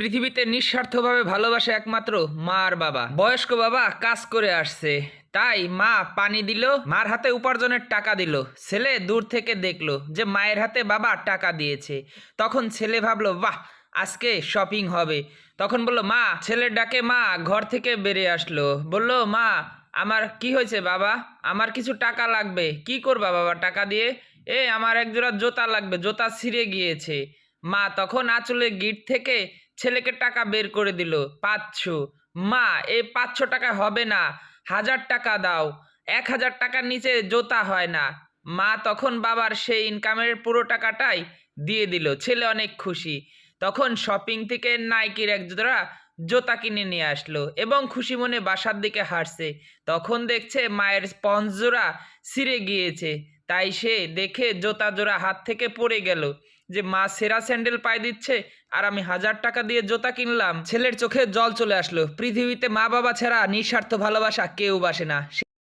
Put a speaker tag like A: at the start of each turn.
A: পৃথিবীতে নিঃস্বার্থভাবে ভালোবাসে একমাত্র মা আর বাবা। বয়স্ক বাবা কাজ করে আসছে, তাই মা পানি দিল, মার হাতে উপার্জনের টাকা দিল। ছেলে দূর থেকে দেখলো যে মায়ের হাতে বাবা টাকা দিয়েছে। তখন ছেলে ভাবলো, বাহ, আজকে শপিং হবে। তখন বলল মা, ছেলের ডাকে মা ঘর থেকে বেরিয়ে আসলো। বলল, মা, আমার কি হয়েছে বাবা? আমার কিছু টাকা লাগবে। কি করবা বাবা টাকা দিয়ে? আমার এক জোড়া জুতা লাগবে, জুতা ছিঁড়ে গিয়েছে। মা তখন আঁচলে গিট থেকে ছেলেকে টাকা বের করে দিল, 500। মা, এই 500 টাকা হবে না, 1000 টাকা দাও, 1000 টাকার নিচে জুতা হয় না। মা তখন বাবার সেই ইনকামের পুরো টাকাটাই দিয়ে দিল। ছেলে অনেক খুশি। তখন শপিং থেকে নাইকির এক জোড়া জুতা কিনে নিয়ে আসলো এবং খুশি মনে বাসার দিকে হাঁটছে। তখন দেখছে মায়ের স্পঞ্জ জোড়া ছিঁড়ে গিয়েছে। তাই সে দেখে জুতা জোড়া হাত থেকে পড়ে গেল যে মা সেরা স্যান্ডেল পায়ে দিচ্ছে আর আমি 1000 টাকা দিয়ে জুতা কিনলাম। ছেলের চোখে জল চলে আসলো। পৃথিবীতে মা বাবা ছাড়া নিঃস্বার্থ ভালোবাসা কেউ বাসে না।